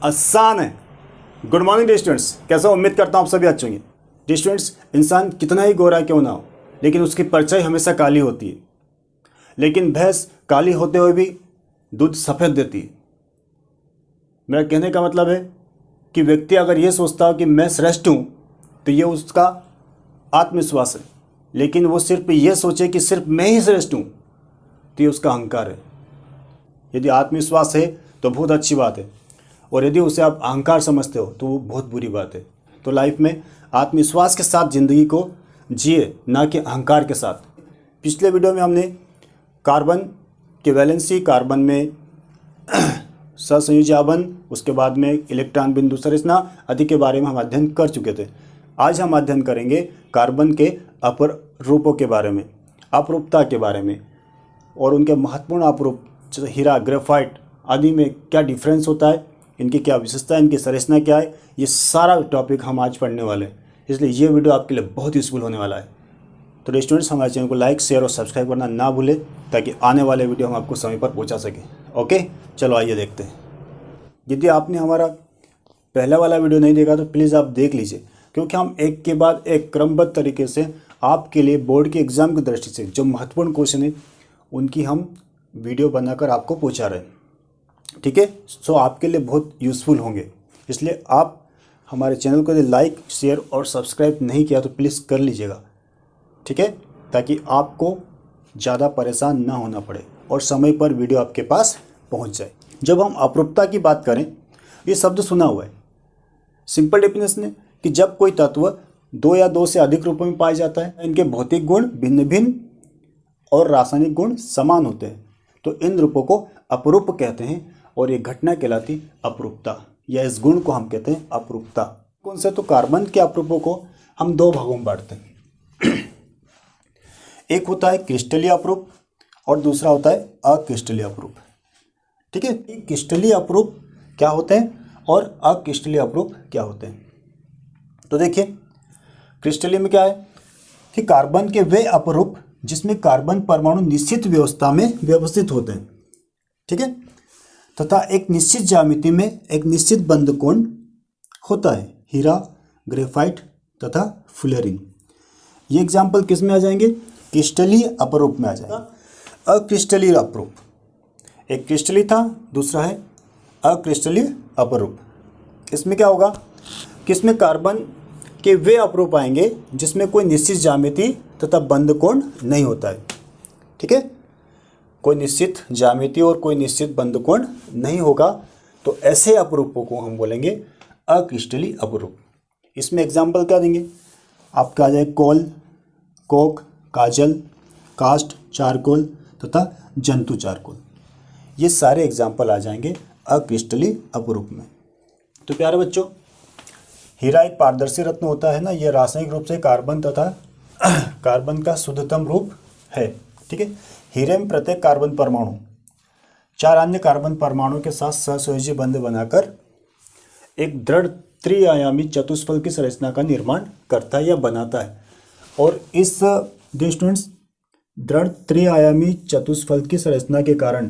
आसान है। Good morning dear students, कैसा उम्मीद करता हूँ आप सभी अच्छे होंगे। डियर स्टूडेंट्स, इंसान कितना ही गोरा क्यों ना हो, लेकिन उसकी परछाई हमेशा काली होती है। लेकिन भैंस काली होते हुए भी दूध सफ़ेद देती है। मेरा कहने का मतलब है कि व्यक्ति अगर ये सोचता हो कि मैं श्रेष्ठ हूँ तो ये उसका आत्मविश्वास है, लेकिन वो सिर्फ ये सोचे कि सिर्फ मैं ही श्रेष्ठ हूँ तो ये उसका अहंकार है। यदि आत्मविश्वास है तो बहुत अच्छी बात है, और यदि उसे आप अहंकार समझते हो तो वो बहुत बुरी बात है। तो लाइफ में आत्मविश्वास के साथ ज़िंदगी को जिए, ना कि अहंकार के साथ। पिछले वीडियो में हमने कार्बन के वैलेंसी, कार्बन में सहसंयोजी, उसके बाद में इलेक्ट्रॉन बिंदु संरचना आदि के बारे में हम अध्ययन कर चुके थे। आज हम अध्ययन करेंगे कार्बन के अपर रूपों के बारे में, अपरूपता के बारे में, और उनके महत्वपूर्ण अपरूप जैसे हीरा, ग्रेफाइट आदि में क्या डिफरेंस होता है, इनकी क्या विशेषता है, इनकी संरचना क्या है, ये सारा टॉपिक हम आज पढ़ने वाले हैं। इसलिए ये वीडियो आपके लिए बहुत यूजफुल होने वाला है। तो स्टूडेंट्स, हमारे चैनल को लाइक, शेयर और सब्सक्राइब करना ना भूलें, ताकि आने वाले वीडियो हम आपको समय पर पहुंचा सकें। ओके, चलो आइए देखते हैं। यदि आपने हमारा पहला वाला वीडियो नहीं देखा तो प्लीज़ आप देख लीजिए, क्योंकि हम एक के बाद एक क्रमबद्ध तरीके से आपके लिए बोर्ड के एग्ज़ाम की दृष्टि से जो महत्वपूर्ण क्वेश्चन है उनकी हम वीडियो बनाकर आपको पहुंचा रहे हैं। ठीक है, सो आपके लिए बहुत यूज़फुल होंगे। इसलिए आप हमारे चैनल को यदि लाइक, शेयर और सब्सक्राइब नहीं किया तो प्लीज़ कर लीजिएगा। ठीक है, ताकि आपको ज़्यादा परेशान ना होना पड़े और समय पर वीडियो आपके पास पहुंच जाए। जब हम अपरूपता की बात करें, ये शब्द सुना हुआ है। सिंपल डेफिनेशन है कि जब कोई तत्व दो या दो से अधिक रूपों में पाया जाता है, इनके भौतिक गुण भिन्न भिन्न और रासायनिक गुण समान होते हैं, तो इन रूपों को अपरूप कहते हैं, और ये घटना कहलाती अपरूपता, या इस गुण को हम कहते हैं अपरूपता। कौन से? तो कार्बन के अपरूपों को हम दो भागों में बांटते हैं। एक होता है क्रिस्टलीय अपरूप और दूसरा होता है अक्रिस्टलीय अपरूप। ठीक है, क्रिस्टलीय अपरूप क्या होते हैं और अक्रिस्टलीय अपरूप क्या होते हैं? तो देखिए, क्रिस्टलीय में क्या है कि कार्बन के वे अपरूप जिसमें कार्बन परमाणु निश्चित व्यवस्था में व्यवस्थित होते हैं, ठीक है, तथा एक निश्चित ज्यामिति में एक निश्चित बंध कोण होता है। हीरा, ग्रेफाइट तथा फ्लोरीन, ये एग्जाम्पल किस में आ जाएंगे? क्रिस्टलीय अपरूप में आ जाएगा। अक्रिस्टलीय अपरूप, एक क्रिस्टलीय था, दूसरा है अक्रिस्टलीय अपरूप। इसमें क्या होगा कि इसमें कार्बन के वे अपरूप आएंगे जिसमें कोई निश्चित ज्यामिति तथा बंध कोण नहीं होता है। ठीक है, कोई निश्चित ज्यामिति और कोई निश्चित बंध कोण नहीं होगा, तो ऐसे अपरूपों को हम बोलेंगे अक्रिस्टलीय अपरूप। इसमें एग्जाम्पल क्या देंगे? आपका आ जाए कोल, कोक, काजल, कास्ट, चारकोल तथा जंतु चारकोल। ये सारे एग्जाम्पल आ जाएंगे अक्रिस्टलीय अपरूप में। तो प्यारे बच्चों, हीरा एक पारदर्शी रत्न होता है ना, यह रासायनिक रूप से कार्बन तथा कार्बन का शुद्धतम रूप है। ठीक है, हीरे में प्रत्येक कार्बन परमाणु चार अन्य कार्बन परमाणु के साथ सहसंयोजी बंध बनाकर एक दृढ़ त्रिआयामी चतुष्फलक की संरचना का निर्माण करता है या बनाता है। और इस स्टूडेंट्स, दृढ़ त्रिआयामी चतुष्फलक की संरचना के कारण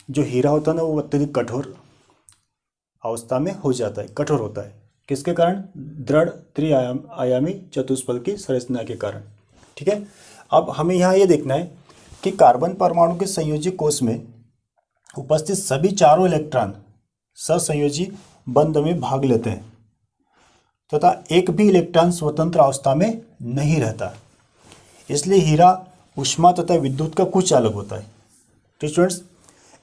जो हीरा होता है ना, वो अत्यधिक कठोर अवस्था में हो जाता है, कठोर होता है। किसके कारण? दृढ़ त्रिआयामी चतुष्फलक की संरचना के कारण। ठीक है, अब हमें यहाँ ये देखना है कि कार्बन परमाणु के संयोजी कोश में उपस्थित सभी चारों इलेक्ट्रॉन सहसंयोजी बंध में भाग लेते हैं तथा एक भी इलेक्ट्रॉन स्वतंत्र अवस्था में नहीं रहता। इसलिए हीरा ऊष्मा तथा विद्युत का कुछ अलग होता है। तो स्टूडेंट्स,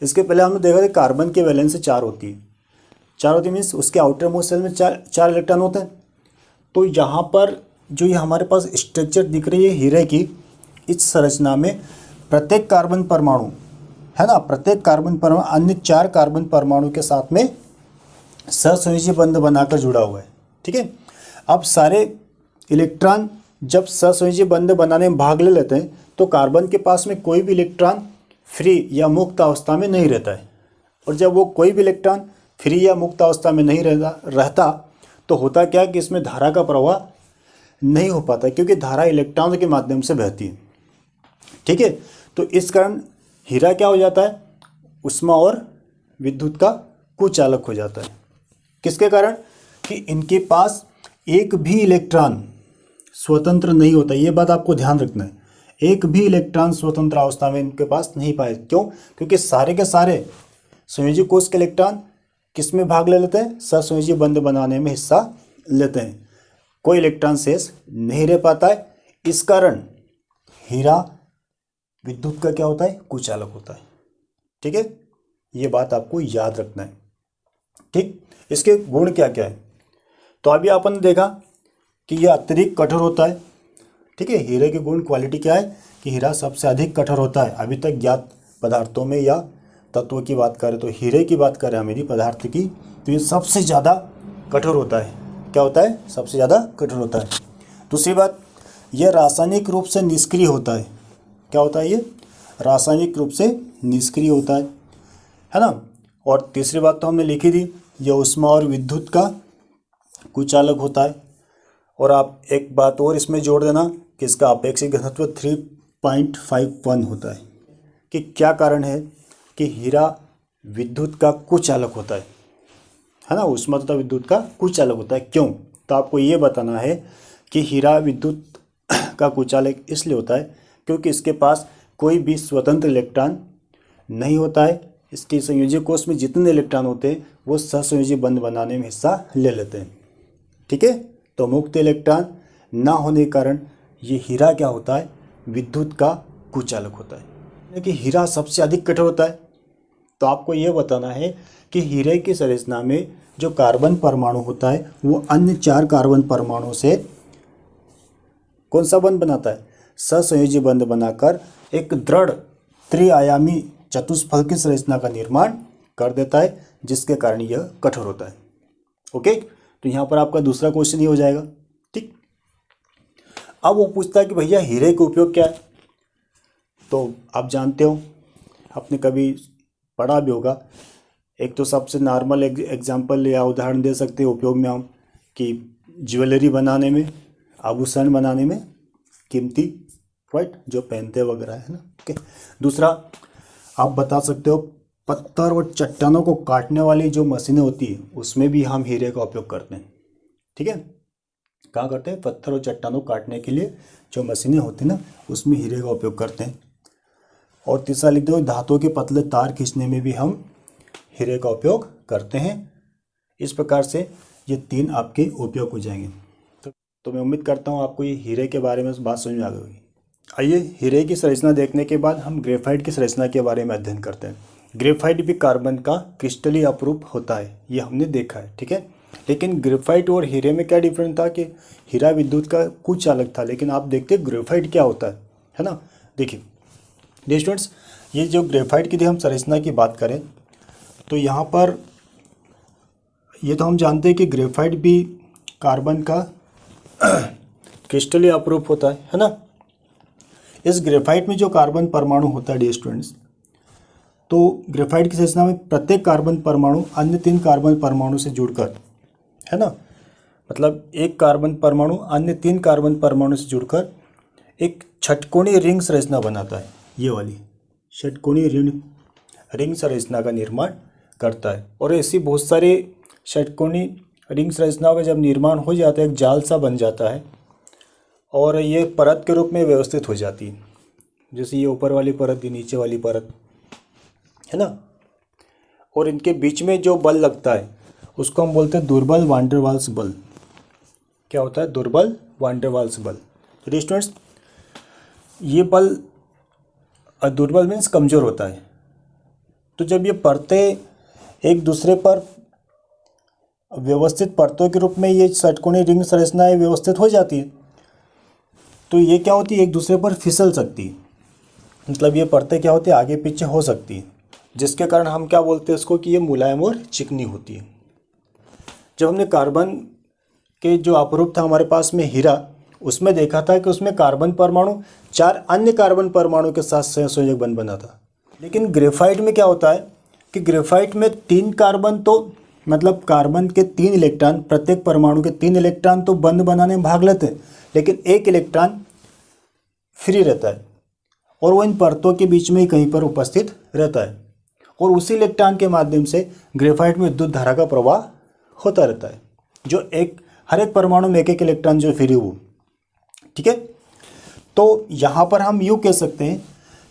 इसके पहले हमने देखा था कार्बन के वैलेंस 4 होती है। 4 होती मीन्स उसके आउटर मोस्ट शेल में चार इलेक्ट्रॉन होते हैं। तो यहाँ पर जो ये हमारे पास स्ट्रक्चर दिख रही है हीरे की, इस संरचना में प्रत्येक कार्बन परमाणु है ना, प्रत्येक कार्बन परमाणु अन्य 4 कार्बन परमाणु के साथ में सहसंयोजी बंध बनाकर जुड़ा हुआ है। ठीक है, अब सारे इलेक्ट्रॉन जब सहसंयोजी बंध बनाने में भाग ले लेते हैं तो कार्बन के पास में कोई भी इलेक्ट्रॉन फ्री या मुक्त अवस्था में नहीं रहता है। और जब वो कोई भी इलेक्ट्रॉन फ्री या मुक्त अवस्था में नहीं रहता तो होता क्या कि इसमें धारा का प्रवाह नहीं हो पाता, क्योंकि धारा इलेक्ट्रॉन के माध्यम से बहती है। ठीक है, तो इस कारण हीरा क्या हो जाता है? ऊष्मा और विद्युत का कुचालक हो जाता है। किसके कारण? कि इनके पास एक भी इलेक्ट्रॉन स्वतंत्र नहीं होता। ये बात आपको ध्यान रखना है, एक भी इलेक्ट्रॉन स्वतंत्र अवस्था में इनके पास नहीं पाए। क्यों? क्योंकि सारे के सारे संयोजी कोष के इलेक्ट्रॉन किस में भाग ले लेते हैं? सहसंयोजी बंध बनाने में हिस्सा लेते हैं। कोई इलेक्ट्रॉन शेष नहीं रह पाता है। इस कारण हीरा विद्युत का क्या होता है? कुचालक होता है। ठीक है, ये बात आपको याद रखना है। ठीक, इसके गुण क्या क्या है? तो अभी अपन ने देखा कि यह अत्यधिक कठोर होता है। ठीक है, हीरे के गुण क्वालिटी क्या है? कि हीरा सबसे अधिक कठोर होता है। अभी तक ज्ञात पदार्थों में या तत्वों की बात करें तो हीरे की बात करें मेरी पदार्थ की, तो ये सबसे ज़्यादा कठोर होता है। क्या होता है? सबसे ज़्यादा कठोर होता है। दूसरी बात, यह रासायनिक रूप से निष्क्रिय होता है। क्या होता है? ये रासायनिक रूप से निष्क्रिय होता है ना। और तीसरी बात तो हमने लिखी थी, यह ऊष्मा और विद्युत का कुचालक होता है। और आप एक बात और इसमें जोड़ देना कि इसका अपेक्षित घनत्व 3.51 होता है। कि क्या कारण है कि हीरा विद्युत का कुचालक होता है ना, ऊष्मा तथा विद्युत का कुचालक होता है। क्यों? तो आपको ये बताना है कि हीरा विद्युत का कुचालक इसलिए होता है क्योंकि इसके पास कोई भी स्वतंत्र इलेक्ट्रॉन नहीं होता है। इसके संयोजी कोष में जितने इलेक्ट्रॉन होते हैं वो सहसंयोजी बंध बनाने में हिस्सा ले लेते हैं। ठीक है, तो मुक्त इलेक्ट्रॉन ना होने के कारण ये हीरा क्या होता है? विद्युत का कुचालक होता है। कि हीरा सबसे अधिक कठोर होता है। तो आपको ये बताना है कि हीरे की संरचना में जो कार्बन परमाणु होता है वो अन्य 4 कार्बन परमाणु से कौन सा बंध बनाता है? सहसंयोजी बंध बनाकर एक दृढ़ त्रिआयामी चतुष्फलक की संरचना का निर्माण कर देता है, जिसके कारण यह कठोर होता है। ओके, तो यहाँ पर आपका दूसरा क्वेश्चन ये हो जाएगा। ठीक, अब वो पूछता है कि भैया हीरे का उपयोग क्या है? तो आप जानते हो, आपने कभी पढ़ा भी होगा। एक तो सबसे नॉर्मल एग्जांपल या उदाहरण दे सकते हैं उपयोग में हम, कि ज्वेलरी बनाने में, आभूषण बनाने में, कीमती, राइट, जो पहनते वगैरह है ना। ओके, दूसरा आप बता सकते हो पत्थर और चट्टानों को काटने वाली जो मशीनें होती है उसमें भी हम हीरे का उपयोग करते हैं। ठीक है, कहाँ करते हैं? पत्थर और चट्टानों को काटने के लिए जो मशीनें होती हैं ना उसमें हीरे का उपयोग करते हैं। और तीसरा लिख दो, धातुओं के पतले तार खींचने में भी हम हीरे का उपयोग करते हैं। इस प्रकार से ये 3 आपके उपयोग हो जाएंगे। तो मैं उम्मीद करता हूँ आपको ये हीरे के बारे में बात समझ में आ गई होगी। आइए हीरे की संरचना देखने के बाद हम ग्रेफाइट की संरचना के बारे में अध्ययन करते हैं। ग्रेफाइट भी कार्बन का क्रिस्टलीय अपरूप होता है, ये हमने देखा है। ठीक है, लेकिन ग्रेफाइट और हीरे में क्या डिफरेंस था? कि हीरा विद्युत का कुचालक था, लेकिन आप देखते हैं ग्रेफाइट क्या होता है ना। देखिए डियर स्टूडेंट्स, ये जो ग्रेफाइट की हम संरचना की बात करें तो यहाँ पर ये तो हम जानते हैं कि ग्रेफाइट भी कार्बन का क्रिस्टलीय अपरूप होता है ना। इस ग्रेफाइट में जो कार्बन परमाणु होता है डियर स्टूडेंट्स, तो ग्रेफाइट की संरचना में प्रत्येक कार्बन परमाणु अन्य 3 कार्बन परमाणु से जुड़कर, है ना, मतलब एक कार्बन परमाणु अन्य 3 कार्बन परमाणु से जुड़कर एक षटकोणीय रिंग संरचना बनाता है। ये वाली षटकोणीय रिंग संरचना का निर्माण करता है। और ऐसी बहुत सारी षटकोणीय रिंग संरचनाओं का जब निर्माण हो जाता है, एक जाल सा बन जाता है और ये परत के रूप में व्यवस्थित हो जाती है। जैसे ये ऊपर वाली परत, ये नीचे वाली परत, है ना। और इनके बीच में जो बल लगता है उसको हम बोलते हैं दुर्बल वान डेर वाल्स बल। क्या होता है? दुर्बल वान डेर वाल्स बल। तो स्टूडेंट्स, ये बल दुर्बल मीन्स कमज़ोर होता है। तो जब ये परतें एक दूसरे पर व्यवस्थित परतों के रूप में ये षटकोणीय रिंग संरचनाएं व्यवस्थित हो जाती है, तो ये क्या होती है? एक दूसरे पर फिसल सकती है। मतलब ये परतें क्या होती है? आगे पीछे हो सकती है, जिसके कारण हम क्या बोलते हैं इसको? कि ये मुलायम और चिकनी होती है। जब हमने कार्बन के जो अपरूप था हमारे पास में हीरा, उसमें देखा था कि उसमें कार्बन परमाणु 4 अन्य कार्बन परमाणु के साथ सहसंयोजक बंध बना था। लेकिन ग्रेफाइट में क्या होता है कि ग्रेफाइट में 3 कार्बन, तो मतलब कार्बन के 3 इलेक्ट्रॉन, प्रत्येक परमाणु के 3 इलेक्ट्रॉन तो बंध बनाने में भाग लेते हैं, लेकिन एक इलेक्ट्रॉन फ्री रहता है और वो इन परतों के बीच में ही कहीं पर उपस्थित रहता है। और उसी इलेक्ट्रॉन के माध्यम से ग्रेफाइट में विद्युत धारा का प्रवाह होता रहता है, जो हर एक परमाणु में एक एक इलेक्ट्रॉन जो फ्री हो। ठीक है, तो यहाँ पर हम यूँ कह सकते हैं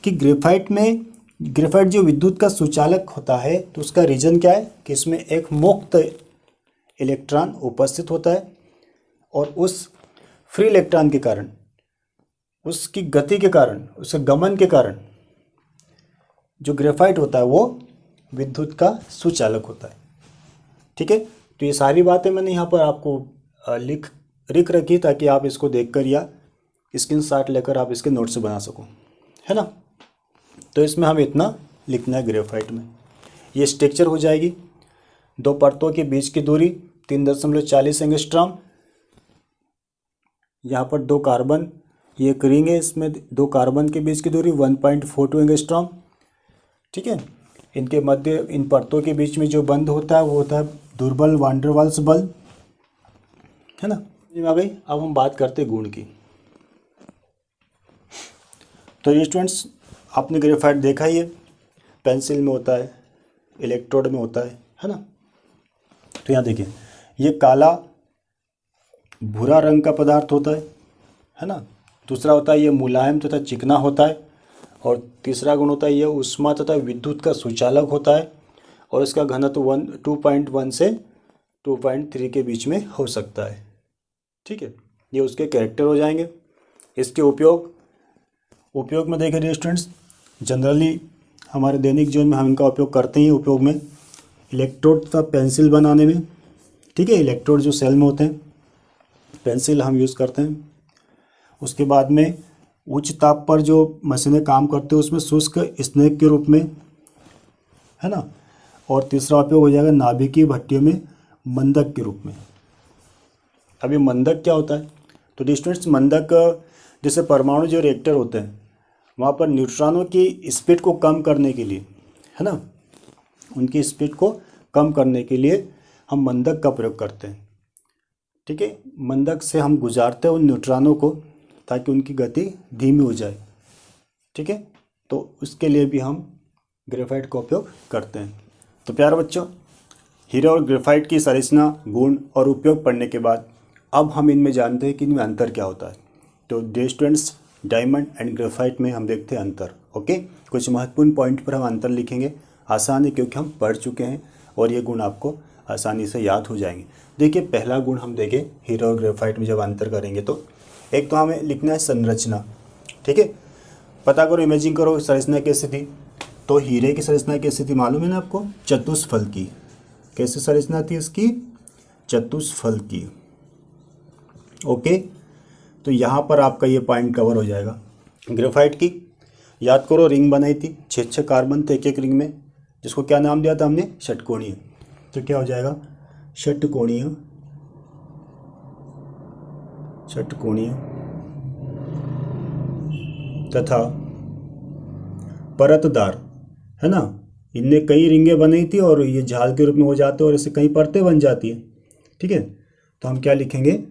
कि ग्रेफाइट जो विद्युत का सुचालक होता है, तो उसका रीजन क्या है कि इसमें एक मुक्त इलेक्ट्रॉन उपस्थित होता है और उस फ्री इलेक्ट्रॉन के कारण, उसकी गति के कारण, उसके गमन के कारण जो ग्रेफाइट होता है वो विद्युत का सुचालक होता है। ठीक है, तो ये सारी बातें मैंने यहाँ पर आपको लिख रखी ताकि आप इसको देखकर या स्क्रीनशॉट लेकर आप इसके नोट्स बना सको, है ना। तो इसमें हम इतना लिखना है ग्रेफाइट में। ये स्ट्रक्चर हो जाएगी, 2 परतों के बीच की दूरी 3.40 एंगस्ट्रॉम, यहाँ पर 2 कार्बन, ये एक रिंग है, इसमें 2 कार्बन के बीच की दूरी 1.42 एंगस्ट्रॉम। ठीक है, इनके मध्य, इन परतों के बीच में जो बंध होता है वो होता है दुर्बल वान डेर वाल्स बल, है ना। आ गई। अब हम बात करते हैं गुण की। तो ये स्टूडेंट्स, आपने ग्रेफाइट देखा ही है, पेंसिल में होता है, इलेक्ट्रोड में होता है ना। तो यहाँ देखिए, ये काला भूरा रंग का पदार्थ होता है ना। दूसरा होता है ये मुलायम तथा चिकना होता है, और तीसरा गुण होता है ये ऊष्मा तथा विद्युत का सुचालक होता है, और इसका घनत्व 2.1 से 2.3 के बीच में हो सकता है। ठीक है, ये उसके कैरेक्टर हो जाएंगे। इसके उपयोग में देखें स्टूडेंट्स, जनरली हमारे दैनिक जीवन में हम इनका उपयोग करते हैं। उपयोग में इलेक्ट्रोड तथा पेंसिल बनाने में। ठीक है, इलेक्ट्रोड जो सेल में होते हैं, पेंसिल हम यूज़ करते हैं। उसके बाद में उच्च ताप पर जो मशीनें काम करते हैं उसमें शुष्क स्नेक के रूप में, है ना। और तीसरा उपयोग हो जाएगा नाभिकीय भट्टियों में मंदक के रूप में। अभी मंदक क्या होता है? तो स्टूडेंट्स, मंदक जैसे परमाणु जो रिएक्टर होते हैं वहाँ पर न्यूट्रॉनों की स्पीड को कम करने के लिए, है ना, उनकी स्पीड को कम करने के लिए हम मंदक का प्रयोग करते हैं। ठीक है, मंदक से हम गुजारते हैं उन न्यूट्रॉनों को ताकि उनकी गति धीमी हो जाए। ठीक है, तो उसके लिए भी हम ग्रेफाइट का उपयोग करते हैं। तो प्यारे बच्चों, हीरा और ग्रेफाइट की संरचना, गुण और उपयोग पढ़ने के बाद अब हम इनमें जानते हैं कि इनमें अंतर क्या होता है। तो dear students, diamond and graphite में हम देखते हैं अंतर। ओके, कुछ महत्वपूर्ण पॉइंट पर हम अंतर लिखेंगे। आसान है क्योंकि हम पढ़ चुके हैं और ये गुण आपको आसानी से याद हो जाएंगे। देखिए, पहला गुण हम देखें हीरा और ग्रेफाइट में जब अंतर करेंगे तो एक तो हमें लिखना है संरचना। ठीक है, पता करो, इमेजिंग करो संरचना कैसी थी। तो हीरे की संरचना कैसी थी मालूम है ना आपको? चतुष्फल की। कैसी संरचना थी इसकी? चतुष्फल की। ओके, तो यहाँ पर आपका ये पॉइंट कवर हो जाएगा। ग्रेफाइट की याद करो, रिंग बनाई थी, 6 कार्बन थे एक एक रिंग में, जिसको क्या नाम दिया था हमने? षटकोणीय। तो क्या हो जाएगा? षटकोणीय तथा परतदार, है ना। इनने कई रिंगें बनाई थी और ये झाल के रूप में हो जाते हैं और इससे कई परतें बन जाती है। ठीक है, तो हम क्या लिखेंगे?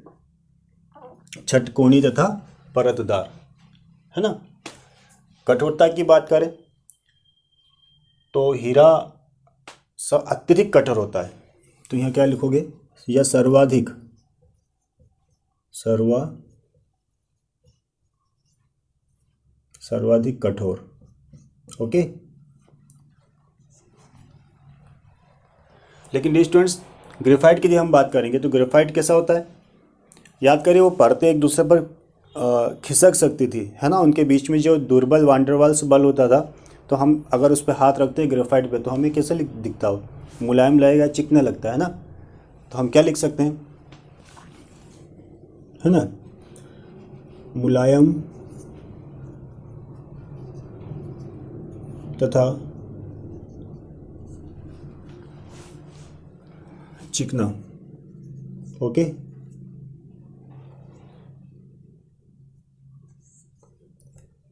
षटकोणीय तथा परतदार, है ना। कठोरता की बात करें तो हीरा अत्यधिक कठोर होता है, तो यहाँ क्या लिखोगे? या सर्वाधिक कठोर। ओके, लेकिन स्टूडेंट्स, ग्रेफाइट की जब हम बात करेंगे तो ग्रेफाइट कैसा होता है? याद करिए, वो परतें एक दूसरे पर खिसक सकती थी, है ना। उनके बीच में जो दुर्बल वान डेर वाल्स बल होता था, तो हम अगर उस पर हाथ रखते हैं ग्रेफाइट पे, तो हमें कैसा दिखता हो? मुलायम लगेगा, चिकना लगता है ना। तो हम क्या लिख सकते हैं, है ना? मुलायम तथा चिकना। ओके,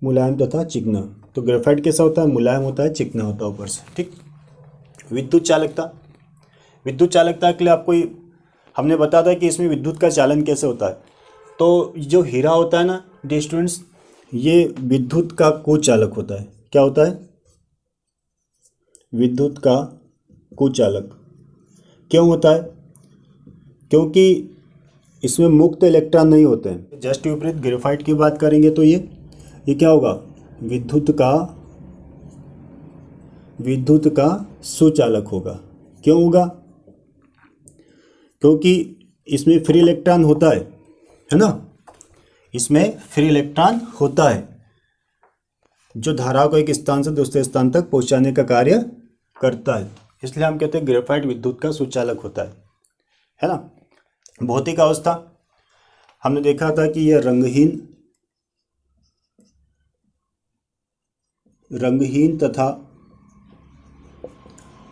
मुलायम तथा चिकना। तो ग्रेफाइट कैसा होता है? मुलायम होता है, चिकना होता है ऊपर से। ठीक। विद्युत चालकता के लिए आपको हमने बताया था कि इसमें विद्युत का चालन कैसे होता है। तो जो हीरा होता है ना डियर स्टूडेंट्स, ये विद्युत का कुचालक होता है। क्या होता है? विद्युत का कुचालक। क्यों होता है? क्योंकि इसमें मुक्त इलेक्ट्रॉन नहीं होते हैं। जस्ट विपरीत ग्रेफाइट की बात करेंगे तो ये क्या होगा, विद्युत का सुचालक होगा। क्यों होगा, क्योंकि इसमें फ्री इलेक्ट्रॉन होता है ना, इसमें फ्री इलेक्ट्रॉन होता है जो धारा को एक स्थान से दूसरे स्थान तक पहुंचाने का कार्य करता है, इसलिए हम कहते हैं ग्रेफाइट विद्युत का सुचालक होता है ना। भौतिक अवस्था हमने देखा था कि यह रंगहीन तथा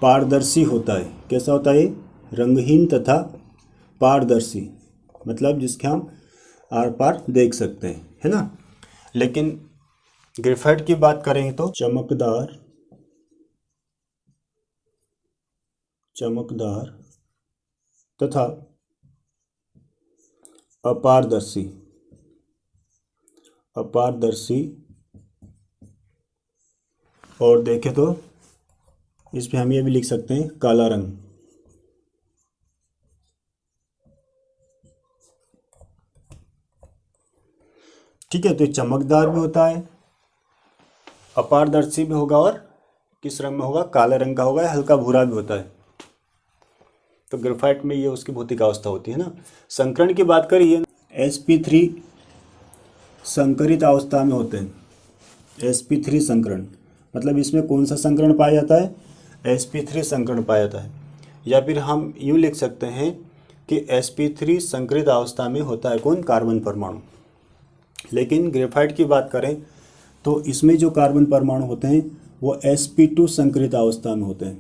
पारदर्शी होता है। कैसा होता है, रंगहीन तथा पारदर्शी, मतलब जिसके हम आर पार देख सकते हैं, है ना। लेकिन ग्रेफाइट की बात करेंगे तो चमकदार तथा अपारदर्शी और देखें तो इसमें हम ये भी लिख सकते हैं काला रंग। ठीक है, तो चमकदार भी होता है, अपारदर्शी भी होगा और किस रंग में होगा, काले रंग का होगा, हल्का भूरा भी होता है। तो ग्रेफाइट में ये उसकी भौतिक अवस्था होती है ना। संकरण की बात करिए, sp3 संकरित अवस्था में होते हैं। sp3 संकरण मतलब इसमें कौन सा संकरण पाया जाता है, sp3 संकरण पाया जाता है। या फिर हम यूँ लिख सकते हैं कि sp3 संकरित अवस्था में होता है कौन, कार्बन परमाणु। लेकिन ग्रेफाइट की बात करें तो इसमें जो कार्बन परमाणु होते हैं वो sp2 संकरित अवस्था में होते हैं।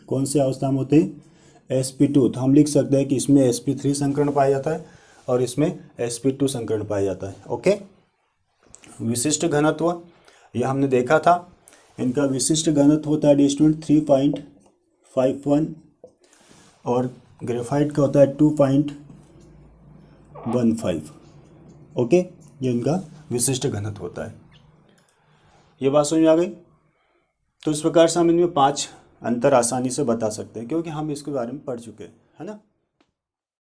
कौन से अवस्था में होते हैं, sp2। तो हम लिख सकते हैं कि इसमें sp3 संकरण पाया जाता है और इसमें sp2 संकरण पाया जाता है। ओके, विशिष्ट घनत्व यह हमने देखा था, इनका विशिष्ट घनत्व होता है डी स्टूडेंट 3.51 और ग्रेफाइट का होता है 2.15। ओके, ये इनका विशिष्ट घनत्व होता है। ये बात समझ में आ गई। तो इस प्रकार से हम इनमें 5 अंतर आसानी से बता सकते हैं क्योंकि हम इसके बारे में पढ़ चुके हैं, है ना।